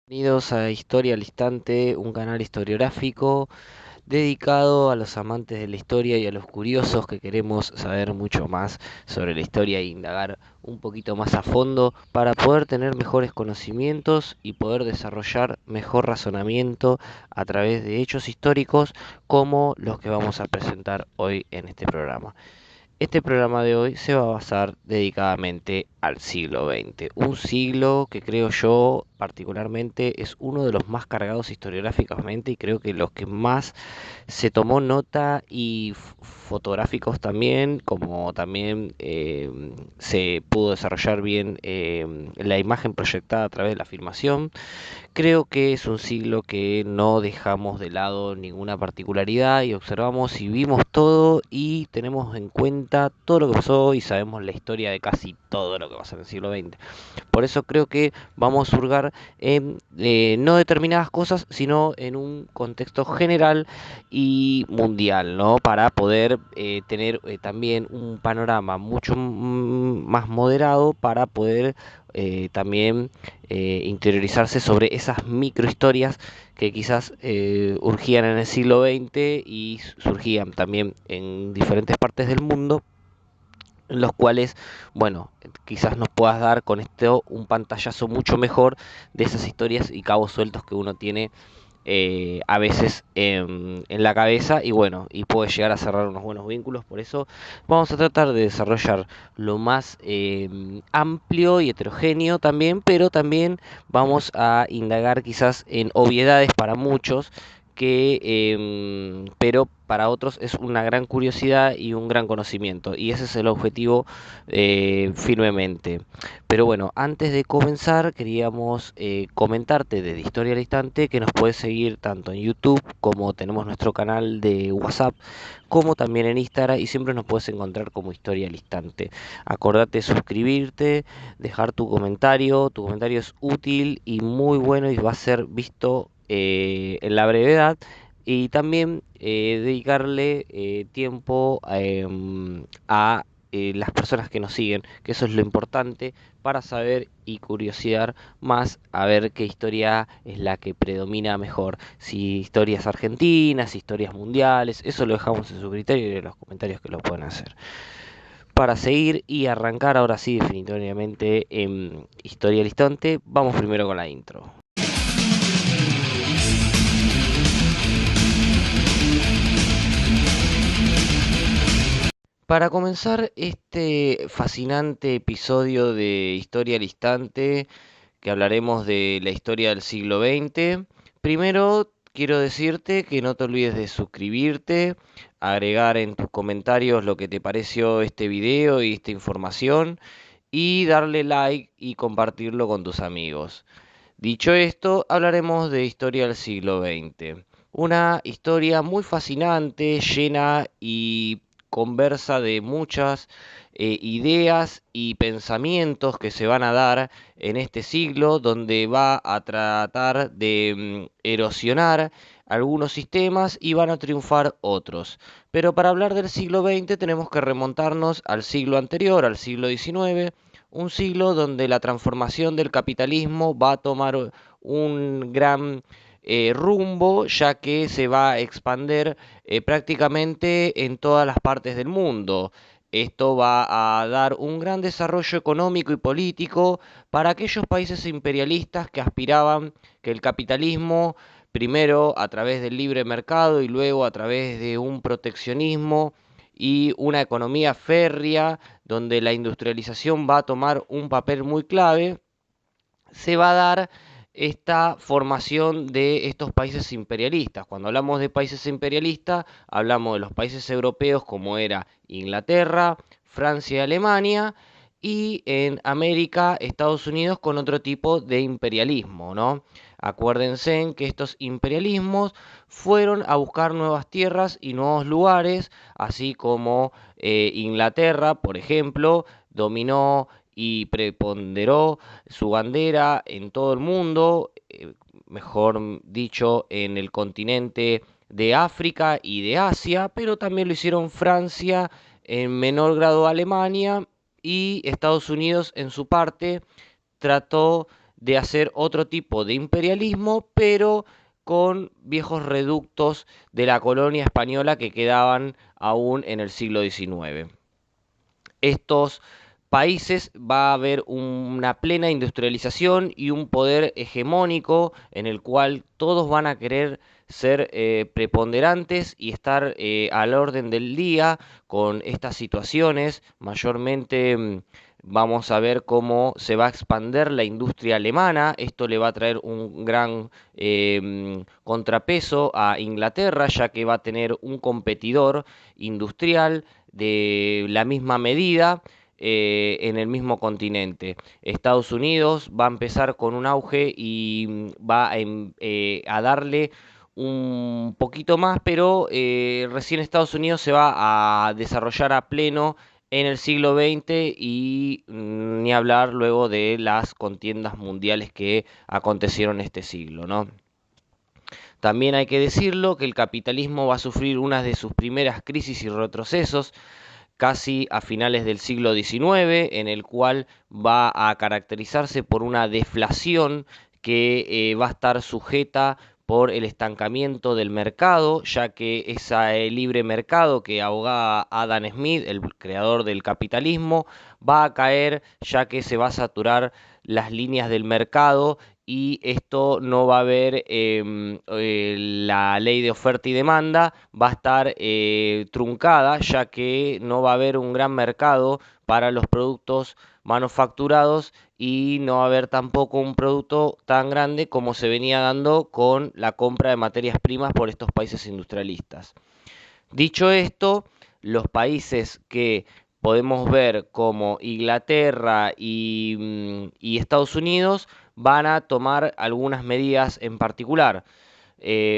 Bienvenidos a Historia al Instante, un canal historiográfico dedicado a los amantes de la historia y a los curiosos que queremos saber mucho más sobre la historia e indagar un poquito más a fondo para poder tener mejores conocimientos y poder desarrollar mejor razonamiento a través de hechos históricos como los que vamos a presentar hoy en este programa. Este programa de hoy se va a basar dedicadamente al siglo XX, un siglo que creo yo particularmente es uno de los más cargados historiográficamente y creo que los que más se tomó nota y fotográficos también, como también se pudo desarrollar bien la imagen proyectada a través de la filmación. Creo que es un siglo que no dejamos de lado ninguna particularidad y observamos y vimos todo y tenemos en cuenta todo lo que pasó y sabemos la historia de casi todo lo que pasó en el siglo XX. Por eso creo que vamos a hurgar en no determinadas cosas, sino en un contexto general y mundial, ¿no? Para poder tener también un panorama mucho más moderado para poder también interiorizarse sobre esas microhistorias que quizás urgían en el siglo XX y surgían también en diferentes partes del mundo, en los cuales, bueno, quizás nos puedas dar con esto un pantallazo mucho mejor de esas historias y cabos sueltos que uno tiene a veces en la cabeza y bueno, y puede llegar a cerrar unos buenos vínculos. Por eso vamos a tratar de desarrollar lo más amplio y heterogéneo también, pero también vamos a indagar quizás en obviedades para muchos que pero para otros es una gran curiosidad y un gran conocimiento y ese es el objetivo firmemente. Pero bueno, antes de comenzar queríamos comentarte de Historia al Instante que nos puedes seguir tanto en YouTube como tenemos nuestro canal de WhatsApp como también en Instagram y siempre nos puedes encontrar como Historia al Instante. Acordate de suscribirte, dejar tu comentario es útil y muy bueno y va a ser visto en la brevedad y también dedicarle tiempo a las personas que nos siguen, que eso es lo importante para saber y curiosear más a ver qué historia es la que predomina mejor, si historias argentinas, historias mundiales, eso lo dejamos en su criterio y en los comentarios que lo pueden hacer. Para seguir y arrancar ahora sí definitivamente en Historia al Instante, vamos primero con la intro. Para comenzar este fascinante episodio de Historia al Instante, que hablaremos de la historia del siglo XX, primero quiero decirte que no te olvides de suscribirte, agregar en tus comentarios lo que te pareció este video y esta información, y darle like y compartirlo con tus amigos. Dicho esto, hablaremos de historia del siglo XX. Una historia muy fascinante, llena y conversa de muchas ideas y pensamientos que se van a dar en este siglo, donde va a tratar de erosionar algunos sistemas y van a triunfar otros. Pero para hablar del siglo XX tenemos que remontarnos al siglo anterior, al siglo XIX, un siglo donde la transformación del capitalismo va a tomar un gran rumbo, ya que se va a expander prácticamente en todas las partes del mundo. Esto va a dar un gran desarrollo económico y político para aquellos países imperialistas que aspiraban que el capitalismo, primero a través del libre mercado y luego a través de un proteccionismo y una economía férrea donde la industrialización va a tomar un papel muy clave, se va a dar esta formación de estos países imperialistas. Cuando hablamos de países imperialistas, hablamos de los países europeos como era Inglaterra, Francia y Alemania, y en América, Estados Unidos con otro tipo de imperialismo, ¿no? Acuérdense que estos imperialismos fueron a buscar nuevas tierras y nuevos lugares, así como Inglaterra, por ejemplo, dominó y preponderó su bandera en todo el mundo, mejor dicho, en el continente de África y de Asia, pero también lo hicieron Francia, en menor grado Alemania y Estados Unidos en su parte trató de hacer otro tipo de imperialismo, pero con viejos reductos de la colonia española que quedaban aún en el siglo XIX. Estos países va a haber una plena industrialización y un poder hegemónico en el cual todos van a querer ser preponderantes y estar al orden del día con estas situaciones. Mayormente vamos a ver cómo se va a expandir la industria alemana. Esto le va a traer un gran contrapeso a Inglaterra, ya que va a tener un competidor industrial de la misma medida en el mismo continente. Estados Unidos va a empezar con un auge y va a darle un poquito más, pero recién Estados Unidos se va a desarrollar a pleno en el siglo XX y ni hablar luego de las contiendas mundiales que acontecieron este siglo, ¿no? También hay que decirlo que el capitalismo va a sufrir una de sus primeras crisis y retrocesos casi a finales del siglo XIX, en el cual va a caracterizarse por una deflación que va a estar sujeta por el estancamiento del mercado, ya que ese libre mercado que abogaba Adam Smith, el creador del capitalismo, va a caer ya que se va a saturar las líneas del mercado y esto no va a haber la ley de oferta y demanda va a estar truncada ya que no va a haber un gran mercado para los productos manufacturados y no va a haber tampoco un producto tan grande como se venía dando con la compra de materias primas por estos países industrialistas. Dicho esto, los países que podemos ver como Inglaterra y Estados Unidos van a tomar algunas medidas en particular.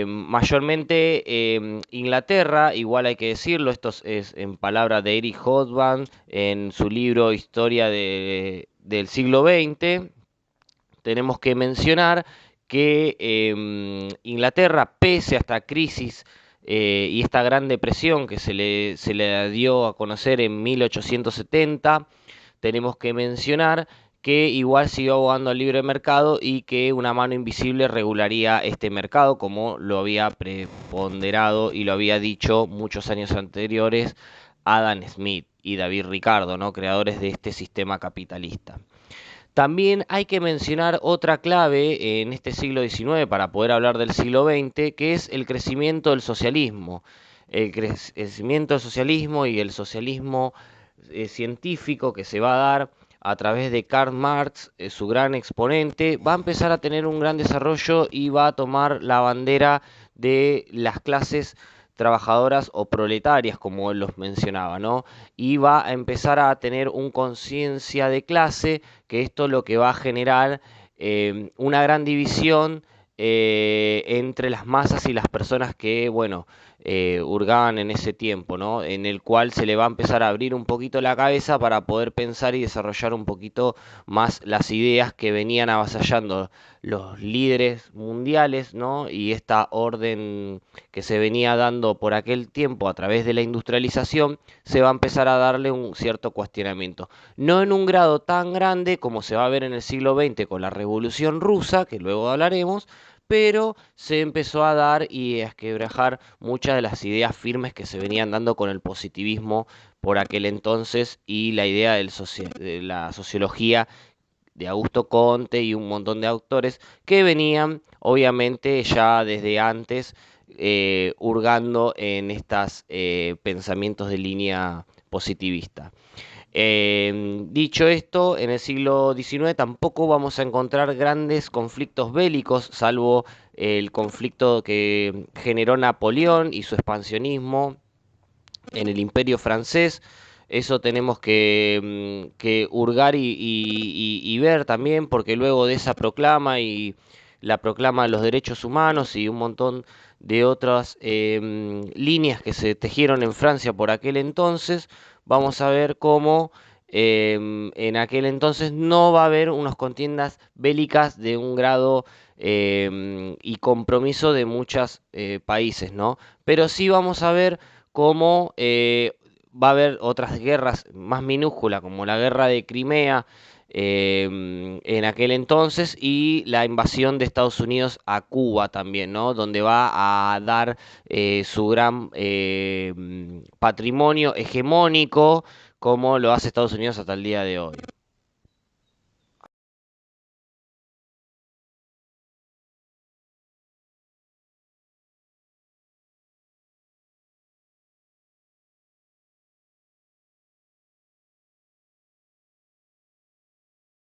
Mayormente Inglaterra, igual hay que decirlo, esto es en palabras de Eric Hobsbawm en su libro Historia del siglo XX, tenemos que mencionar que Inglaterra, pese a esta crisis y esta gran depresión que se le dio a conocer en 1870, tenemos que mencionar que igual siguió abogando al libre mercado y que una mano invisible regularía este mercado, como lo había preponderado y lo había dicho muchos años anteriores Adam Smith y David Ricardo, ¿no? Creadores de este sistema capitalista. También hay que mencionar otra clave en este siglo XIX para poder hablar del siglo XX, que es el crecimiento del socialismo. El crecimiento del socialismo y el socialismo científico que se va a dar a través de Karl Marx, su gran exponente, va a empezar a tener un gran desarrollo y va a tomar la bandera de las clases trabajadoras o proletarias, como él los mencionaba, ¿no? Y va a empezar a tener un conciencia de clase, que esto lo que va a generar una gran división entre las masas y las personas que, bueno, hurgaban en ese tiempo, ¿no? En el cual se le va a empezar a abrir un poquito la cabeza para poder pensar y desarrollar un poquito más las ideas que venían avasallando los líderes mundiales, ¿no? Y esta orden que se venía dando por aquel tiempo a través de la industrialización, se va a empezar a darle un cierto cuestionamiento. No en un grado tan grande como se va a ver en el siglo XX con la Revolución Rusa, que luego hablaremos, pero se empezó a dar y a esquebrajar muchas de las ideas firmes que se venían dando con el positivismo por aquel entonces y la idea de la sociología de Augusto Comte y un montón de autores que venían obviamente ya desde antes hurgando en estos pensamientos de línea positivista. Dicho esto, en el siglo XIX tampoco vamos a encontrar grandes conflictos bélicos, salvo el conflicto que generó Napoleón y su expansionismo en el Imperio francés. Eso tenemos que hurgar y ver también, porque luego de esa proclama y la proclama de los derechos humanos y un montón de otras líneas que se tejieron en Francia por aquel entonces, vamos a ver cómo en aquel entonces no va a haber unas contiendas bélicas de un grado y compromiso de muchos países, ¿no? Pero sí vamos a ver cómo va a haber otras guerras más minúsculas, como la guerra de Crimea en aquel entonces, y la invasión de Estados Unidos a Cuba también, ¿no? Donde va a dar su gran patrimonio hegemónico como lo hace Estados Unidos hasta el día de hoy.